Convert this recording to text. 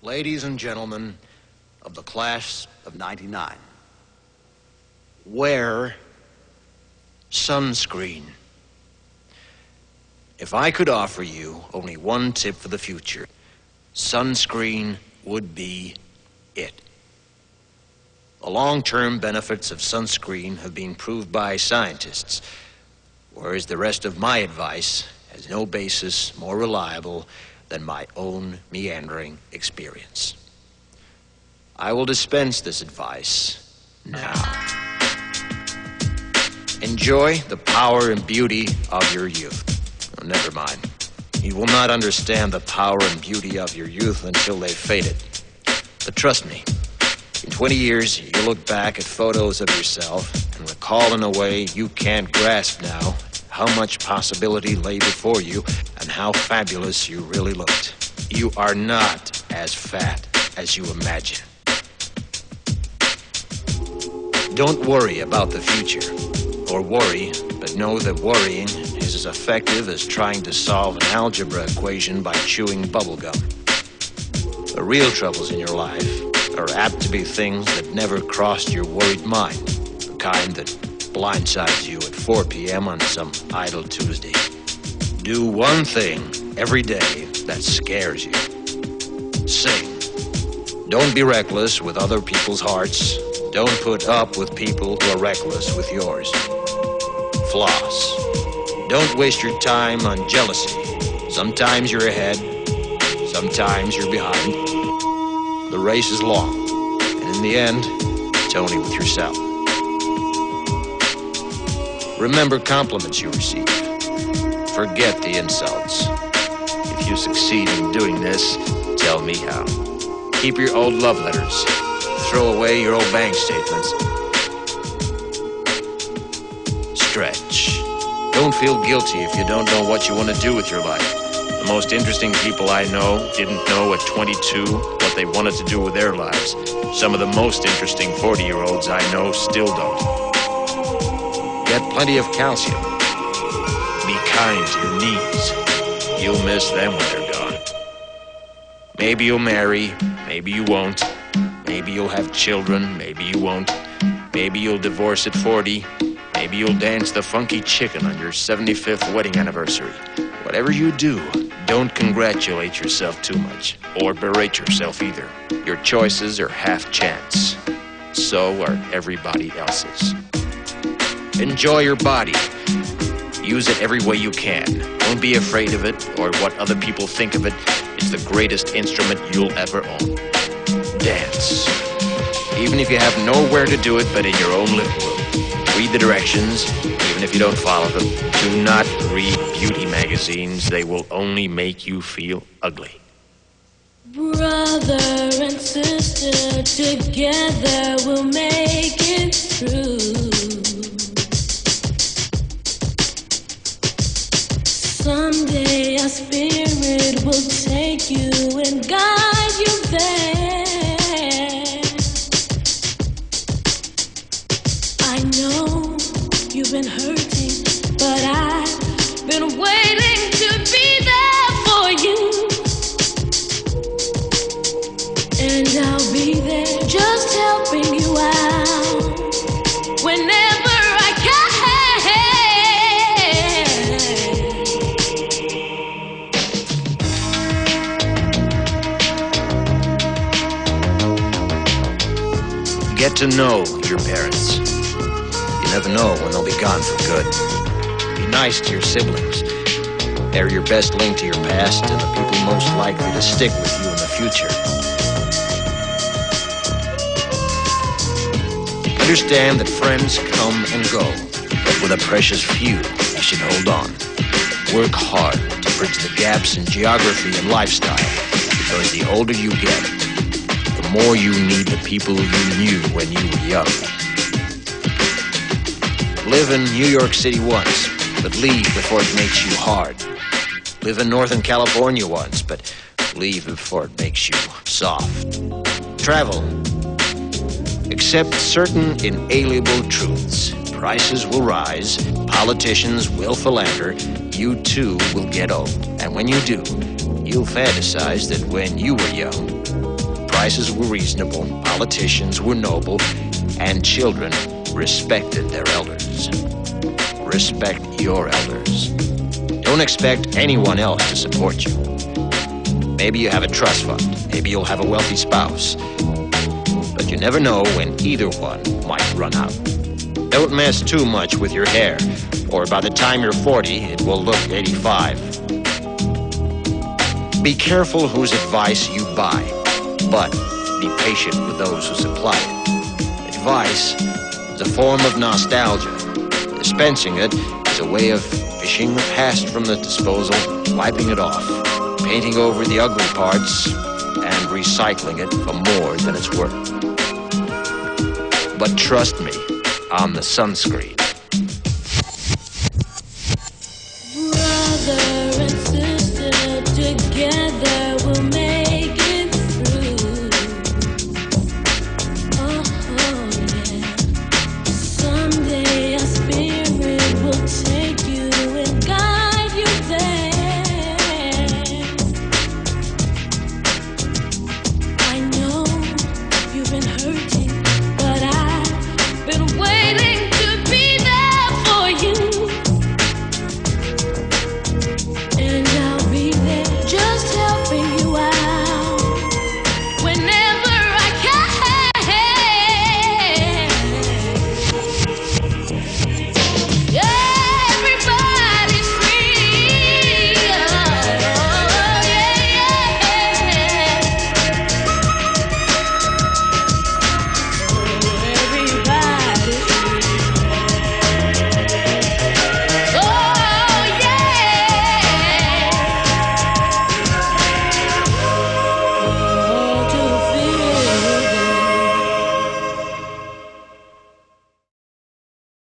Ladies and gentlemen of the class of '99, wear sunscreen. If I could offer you only one tip for the future, sunscreen would be it. The long-term benefits of sunscreen have been proved by scientists, whereas the rest of my advice has no basis more reliable than my own meandering experience. I will dispense this advice now. Enjoy the power and beauty of your youth. Oh, never mind. You will not understand the power and beauty of your youth until they've faded. But trust me, in 20 years, you'll look back at photos of yourself and recall in a way you can't grasp now how much possibility lay before you and how fabulous you really looked. You are not as fat as you imagine. Don't worry about the future, or worry, but know that worrying is as effective as trying to solve an algebra equation by chewing bubblegum. The real troubles in your life are apt to be things that never crossed your worried mind, the kind that blindsides you at 4 p.m. on some idle Tuesday. Do one thing every day that scares you. Sing. Don't be reckless with other people's hearts. Don't put up with people who are reckless with yours. Floss. Don't waste your time on jealousy. Sometimes you're ahead, sometimes you're behind. The race is long, and in the end, it's only with yourself. Remember compliments you receive. Forget the insults. If you succeed in doing this, tell me how. Keep your old love letters. Throw away your old bank statements. Stretch. Don't feel guilty if you don't know what you want to do with your life. The most interesting people I know didn't know at 22 what they wanted to do with their lives. Some of the most interesting 40-year-olds I know still don't. Get plenty of calcium. Be kind to your knees. You'll miss them when they're gone. Maybe you'll marry, maybe you won't. Maybe you'll have children, maybe you won't. Maybe you'll divorce at 40. Maybe you'll dance the funky chicken on your 75th wedding anniversary. Whatever you do, don't congratulate yourself too much, or berate yourself either. Your choices are half chance. So are everybody else's. Enjoy your body. Use it every way you can. Don't be afraid of it or what other people think of it. It's the greatest instrument you'll ever own. Dance. Even if you have nowhere to do it but in your own living room. Read the directions, even if you don't follow them. Do not read beauty magazines. They will only make you feel ugly. Brother and sister, together we'll make it through. Someday our spirit will take you and guide you there. I know you've been hurting, but I've been waiting to be there for you. And I'll be there just helping you out whenever I can. Get to know your parents. You never know when they'll be gone for good. Be nice to your siblings. They're your best link to your past and the people most likely to stick with you in the future. Understand that friends come and go, but with a precious few, you should hold on. Work hard to bridge the gaps in geography and lifestyle, because the older you get, the more you need the people you knew when you were young. Live in New York City once, but leave before it makes you hard. Live in Northern California once, but leave before it makes you soft. Travel. Accept certain inalienable truths. Prices will rise, politicians will philander, you too will get old. And when you do, you'll fantasize that when you were young, prices were reasonable, politicians were noble, and children respected their elders. Respect your elders. Don't expect anyone else to support you. Maybe you have a trust fund. Maybe you'll have a wealthy spouse. But you never know when either one might run out. Don't mess too much with your hair, or by the time you're 40, it will look 85. Be careful whose advice you buy, but be patient with those who supply it. Advice is a form of nostalgia. Dispensing it is a way of fishing the past from the disposal, wiping it off, painting over the ugly parts, and recycling it for more than it's worth. But trust me, on the Sunscreen. Brother and sister, together we'll make